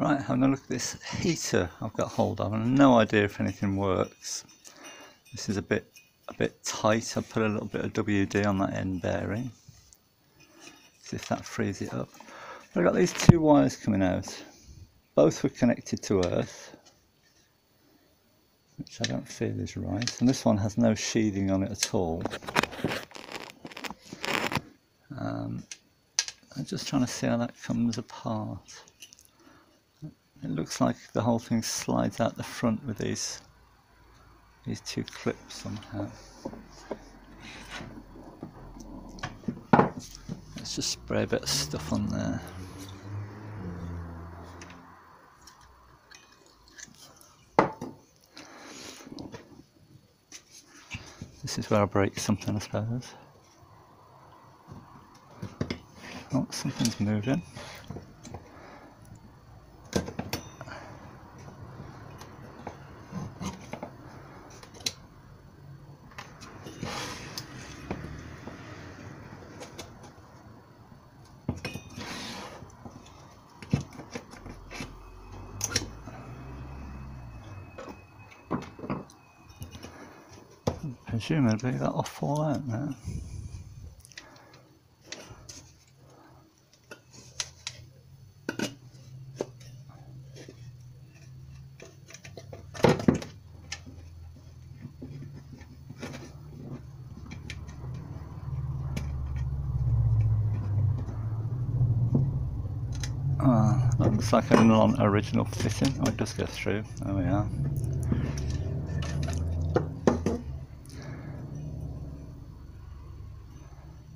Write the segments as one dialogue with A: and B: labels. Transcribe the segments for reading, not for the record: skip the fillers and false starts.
A: Right, having a look at this heater I've got hold of, and I've no idea if anything works. This is a bit tight. I'll put a little bit of WD on that end bearing, see if that frees it up. But I've got these two wires coming out. Both were connected to earth, which I don't feel is right. And this one has no sheathing on it at all. I'm just trying to see how that comes apart. It looks like the whole thing slides out the front with these two clips somehow. Let's just spray a bit of stuff on there. This is where I break something, I suppose. Oh, something's moving. Presumably that'll fall out now. That looks like a non-original fitting. Oh, it does go through. There we are.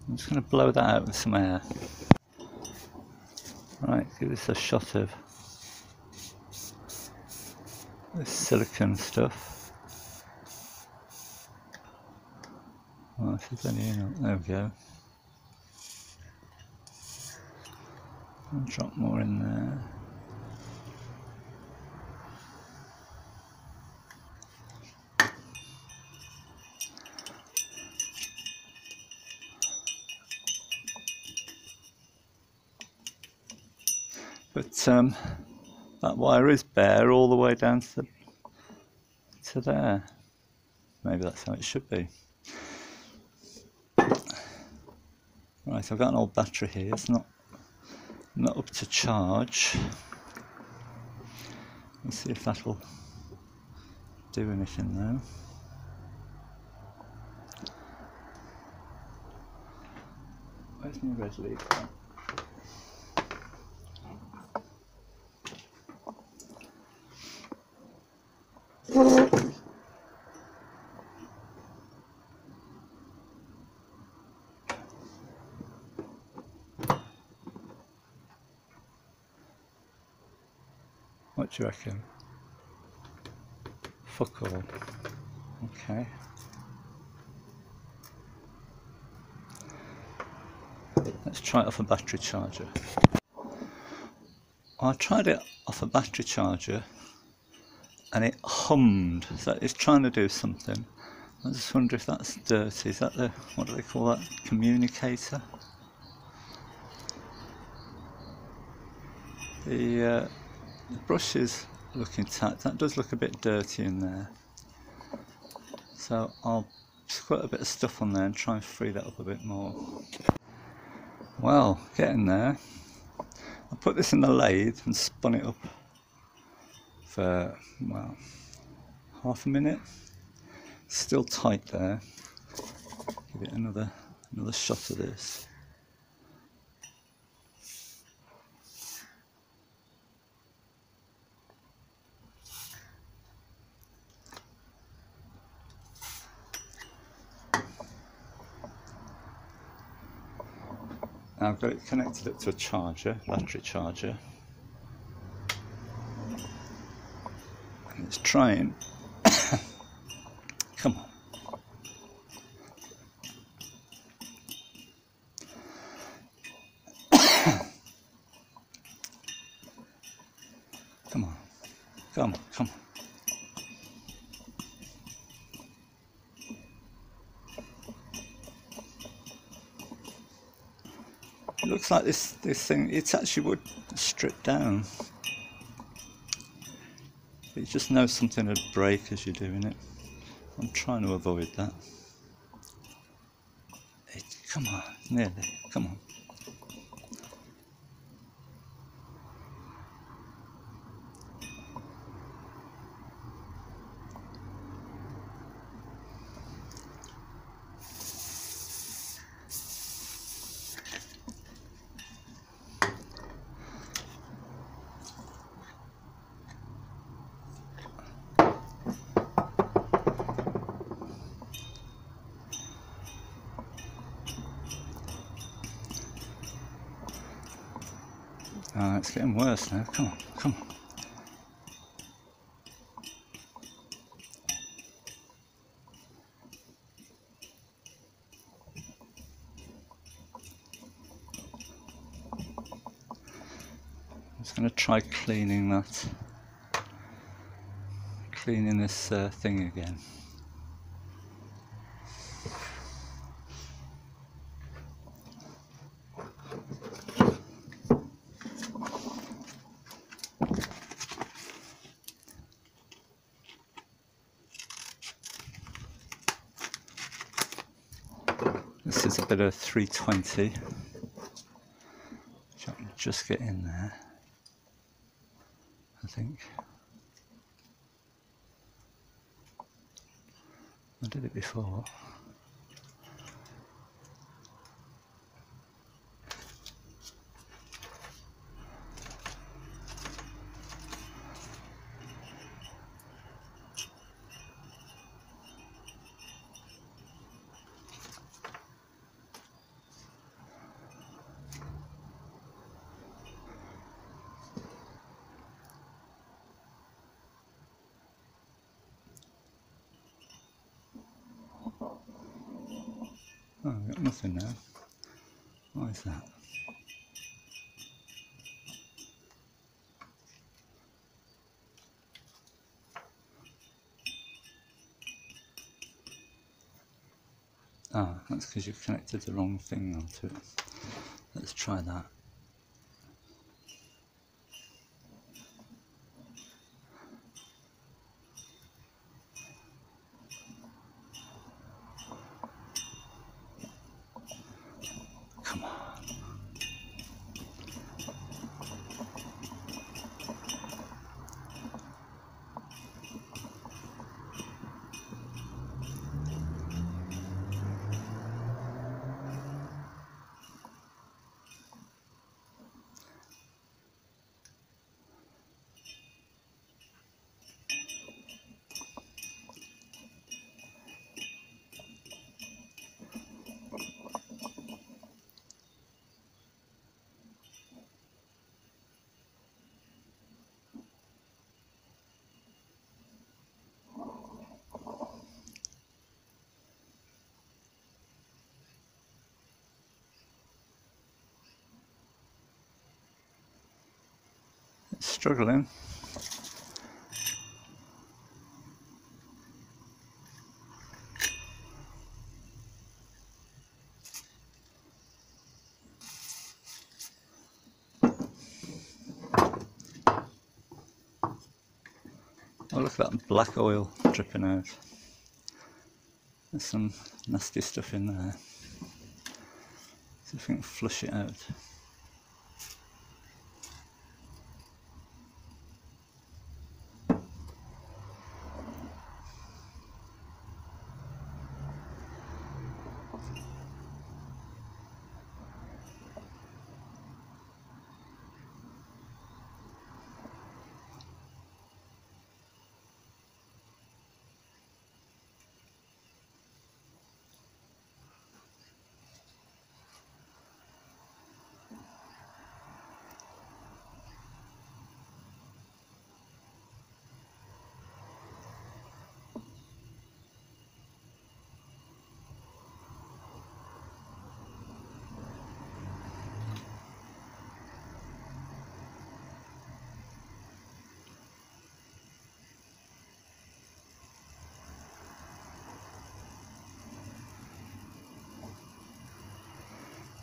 A: I'm just going to blow that out with some air. Right, give this a shot of this silicone stuff. Oh, if there's any in it, there we go. I'll drop more in there. But that wire is bare all the way down to there. Maybe that's how it should be. Right, I've got an old battery here. It's not up to charge. Let's see if that'll do anything now. Where's my red lead? What do you reckon? Fuck all. Okay. Let's try it off a battery charger. I tried it off a battery charger and it hummed, so it's trying to do something. I just wonder if that's dirty. Is that the, what do they call that, communicator? The brush is looking tacked. That does look a bit dirty in there. So I'll squirt a bit of stuff on there and try and free that up a bit more. Well, getting there. I put this in the lathe and spun it up for, well, half a minute. Still tight there. Give it another shot of this. Now I've got it connected up to a charger, battery charger, and it's trying. Come on. Come on. Come on, come on. It looks like this thing, it's actually wood stripped down. But you just know something would break as you're doing it. I'm trying to avoid that. Come on, nearly, come on. It's getting worse now. Come on, come on. I'm just going to try cleaning this thing again. This is a bit of 320, which I can just get in there, I think. I did it before. Oh, I've got nothing now. What is that? Ah, that's because you've connected the wrong thing onto it. Let's try that. Come on. It's struggling. Oh, look at that black oil dripping out. There's some nasty stuff in there. See if we can flush it out.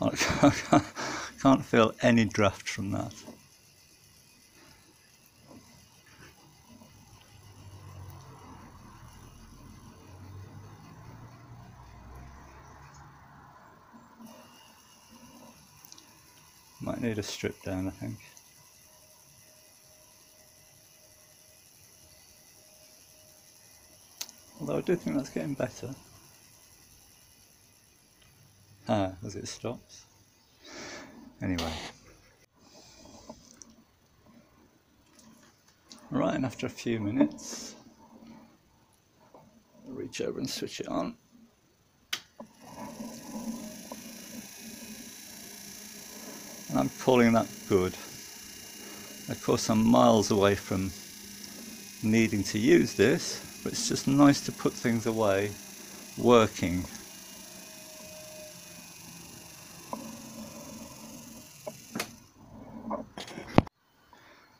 A: I can't feel any draft from that. might need a strip down, I think. Although I do think that's getting better. As it stops. Anyway. Right, and after a few minutes, I'll reach over and switch it on. And I'm calling that good. Of course, I'm miles away from needing to use this, but it's just nice to put things away working.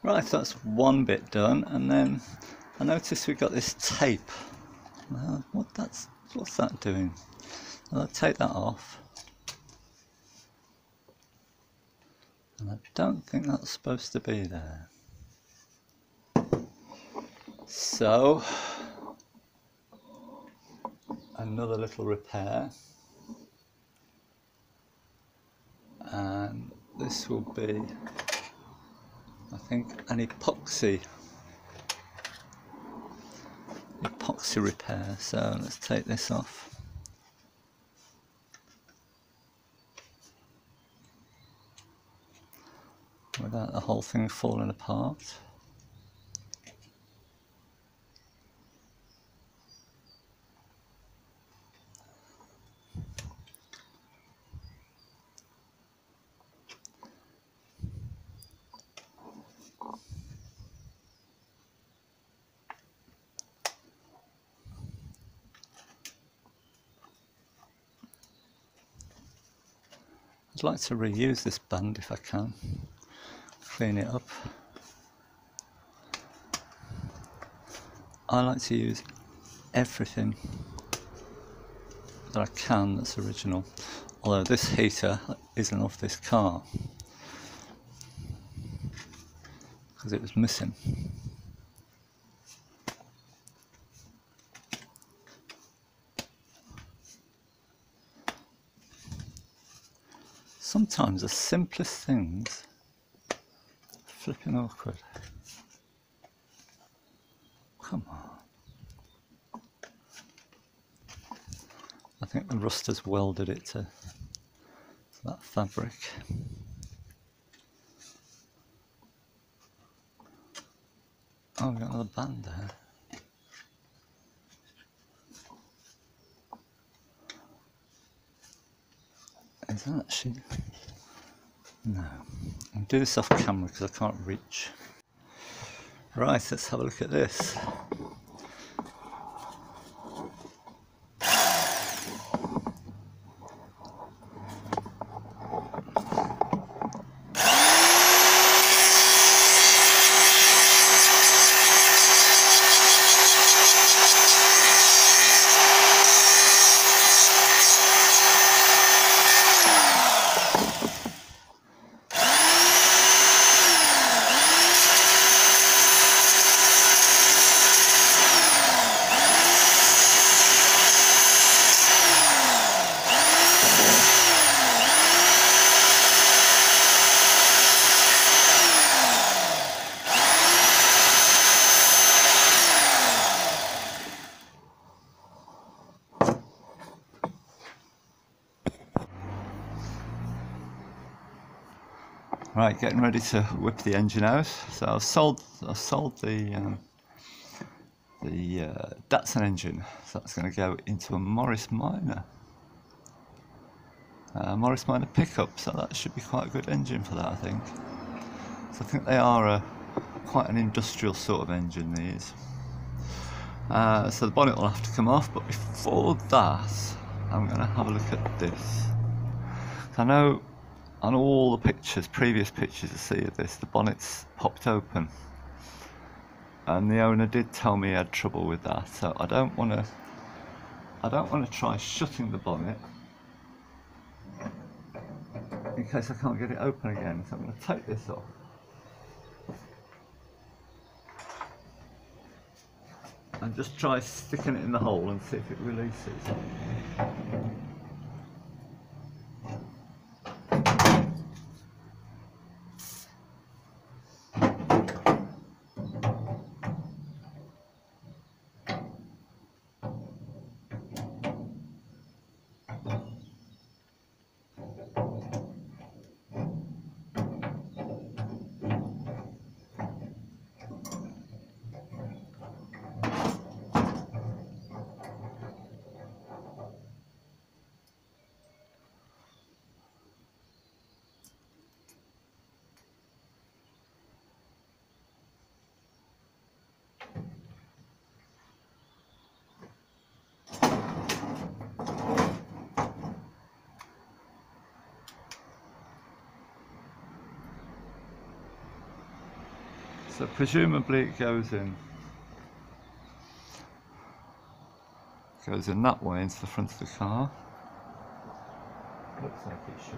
A: Right, so that's one bit done, and then I noticed we've got this tape. What's that doing? I'll take that off. And I don't think that's supposed to be there. So, another little repair. And this will be, I think, an epoxy repair. So let's take this off. Without the whole thing falling apart. I'd like to reuse this band if I can. Clean it up. I like to use everything that I can that's original. Although this heater isn't off this car because it was missing. Sometimes the simplest things are flipping awkward. Come on. I think the rust has welded it to that fabric. Oh, we've got another band there. Is that actually? No. I'll do this off camera because I can't reach. Right, let's have a look at this. Right, getting ready to whip the engine out. So I've sold the Datsun engine. So that's going to go into a Morris Minor. Morris Minor pickup. So that should be quite a good engine for that, I think. So I think they are quite an industrial sort of engine, these. So the bonnet will have to come off, but before that, I'm going to have a look at this. So I know on all the pictures, previous pictures I see of this, the bonnet's popped open, and the owner did tell me he had trouble with that. So I don't want to try shutting the bonnet in case I can't get it open again. So I'm going to take this off. And just try sticking it in the hole and see if it releases. So presumably it goes in that way into the front of the car. Looks like it should.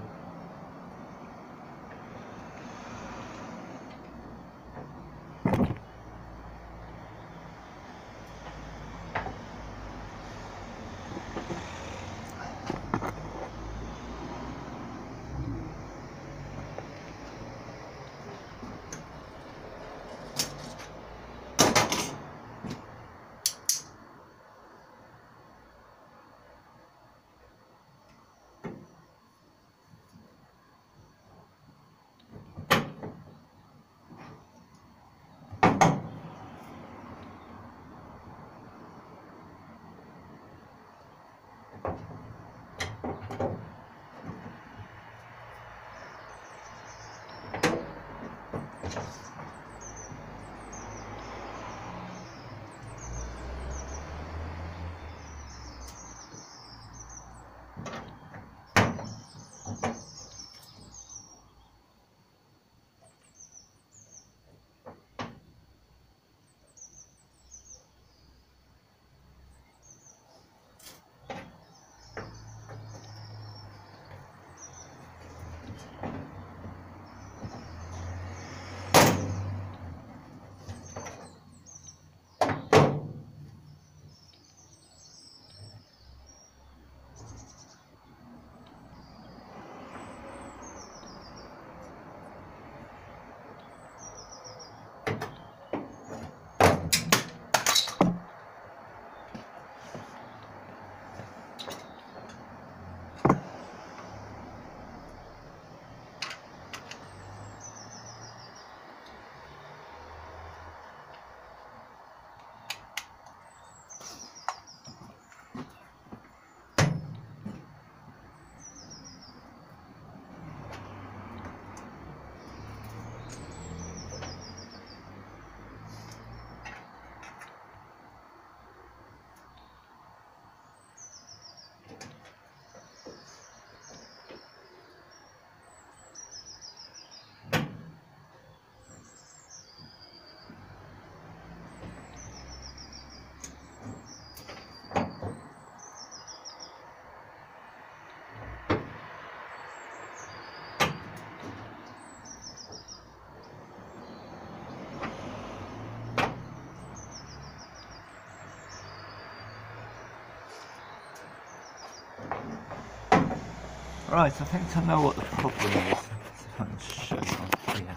A: Right, I think I know what the problem is. So if I can show you on here.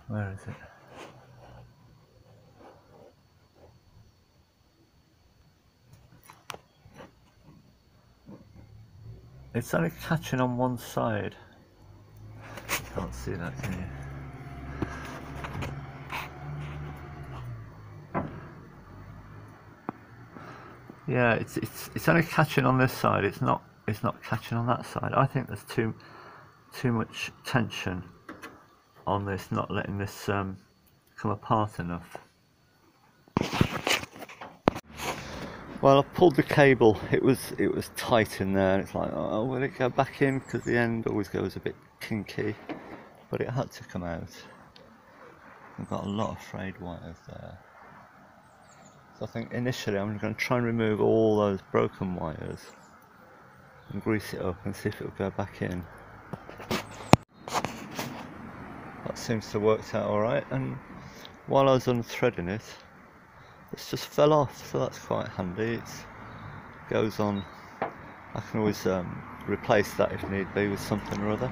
A: Where is it? It's only catching on one side. You can't see that, can you? Yeah, it's only catching on this side. It's not catching on that side. I think there's too much tension on this, not letting this come apart enough. Well, I pulled the cable. It was tight in there. It's like, oh, will it go back in? Because the end always goes a bit kinky, but it had to come out. I've got a lot of frayed wires there. So I think initially I'm going to try and remove all those broken wires and grease it up and see if it will go back in. That seems to have worked out alright, and while I was unthreading it, it's just fell off, so that's quite handy. It goes on. I can always replace that if need be with something or other.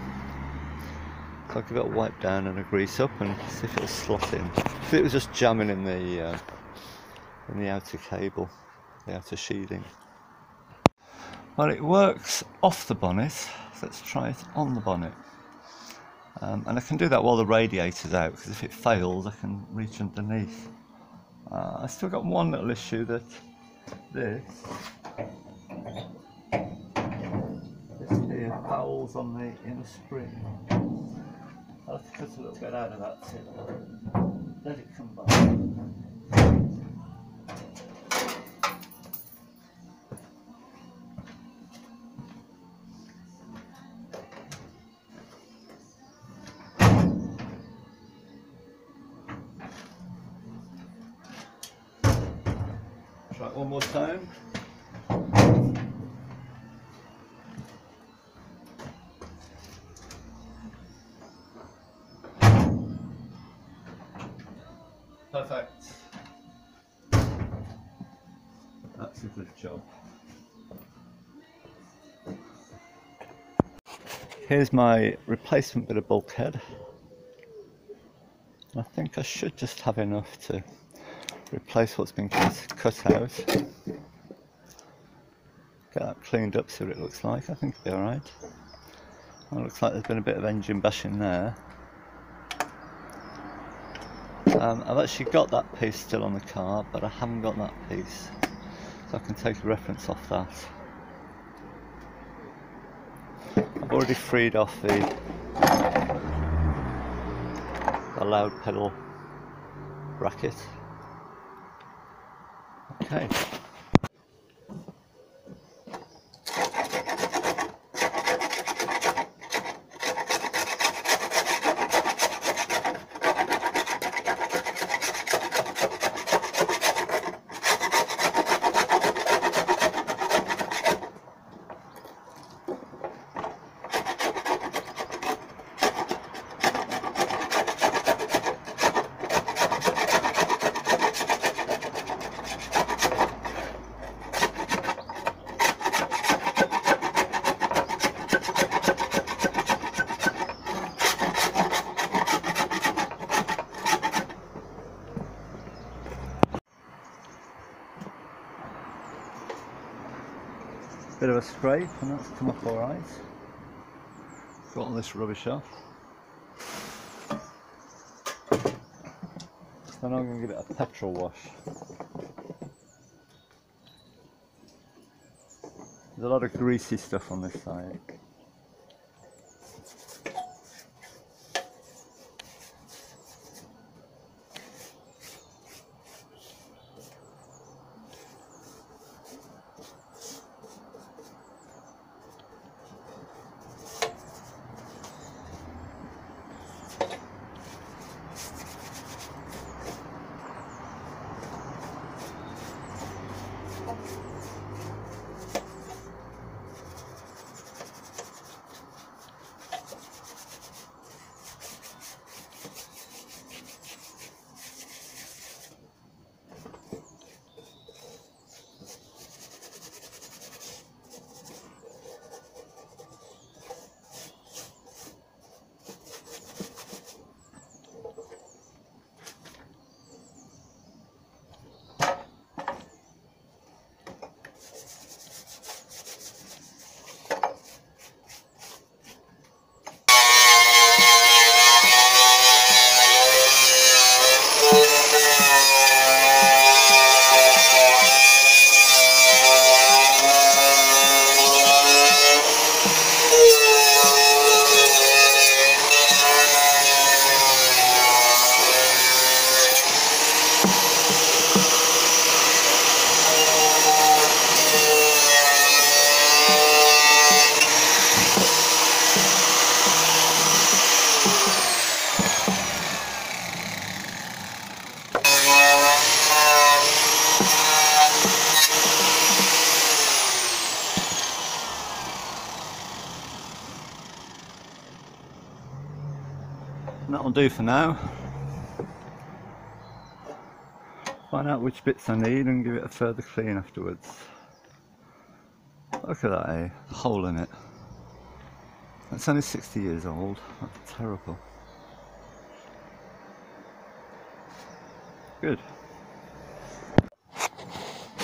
A: So I'll give it a wipe down and a grease up and see if it'll slot in. If it was just jamming in the outer cable, the outer sheathing. Well, it works off the bonnet, so let's try it on the bonnet. And I can do that while the radiator's out, because if it fails I can reach underneath. I've still got one little issue, that this here fouls on the inner spring. I'll have to cut a little bit out of that tip. Let it come back. Try it one more time. Perfect. That's a good job. Here's my replacement bit of bulkhead. I think I should just have enough to replace what's been cut out. Get that cleaned up, see what it looks like. I think it'll be alright. It looks like there's been a bit of engine bashing there. I've actually got that piece still on the car, but I haven't got that piece, so I can take a reference off that. I've already freed off the loud pedal bracket. Okay. Bit of a scrape, and that's come up alright. Got all this rubbish off. So now I'm going to give it a petrol wash. There's a lot of greasy stuff on this side. That'll do for now. Find out which bits I need and give it a further clean afterwards. Look at that, eh? Hole in it. That's only 60 years old. That's terrible. Good.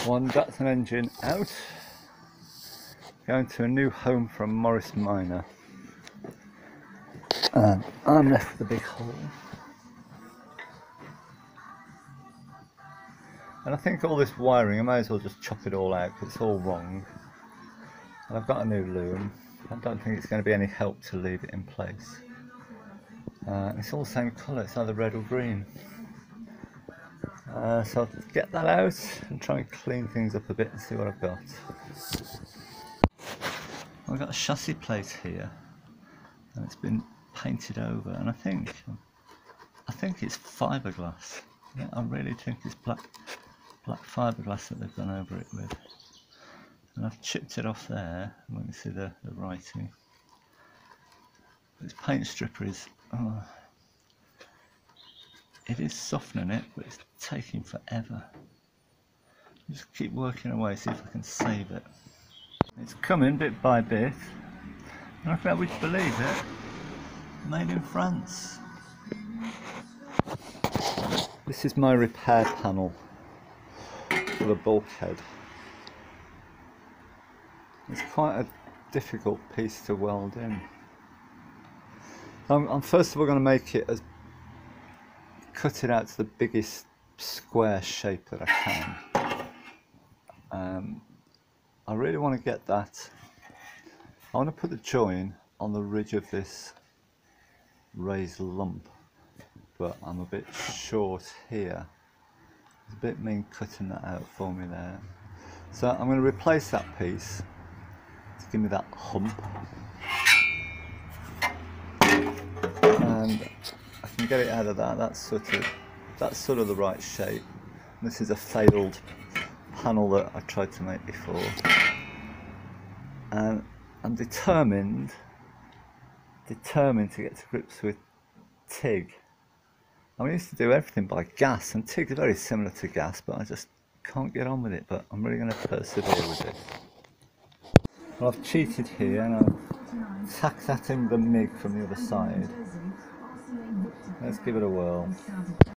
A: One Datsun engine out. Going to a new home from Morris Minor. And I'm left with a big hole. And I think all this wiring, I may as well just chop it all out because it's all wrong. And I've got a new loom. I don't think it's going to be any help to leave it in place. It's all the same colour, it's either red or green. So I'll get that out and try and clean things up a bit and see what I've got. I've got a chassis plate here and it's been painted over, and I think it's fiberglass. Yeah, I really think it's black black fiberglass that they've gone over it with. And I've chipped it off there, and we can see the writing. This paint stripper is, it is softening it, but it's taking forever. Just keep working away, see if I can save it. It's coming bit by bit. And I think we'd believe it. Made in France. This is my repair panel for the bulkhead. It's quite a difficult piece to weld in. I'm first of all going to make it as, cut it out to the biggest square shape that I can. I really want to get that. I want to put the join on the ridge of this raised lump, but I'm a bit short here. It's a bit mean cutting that out for me there. So I'm going to replace that piece to give me that hump, and I can get it out of that. That's sort of the right shape. This is a failed panel that I tried to make before, and I'm determined to get to grips with TIG. I used to do everything by gas, and TIG is very similar to gas, but I just can't get on with it. But I'm really going to persevere with it. Well, I've cheated here, and I've tacked that in the MIG from the other side. Let's give it a whirl.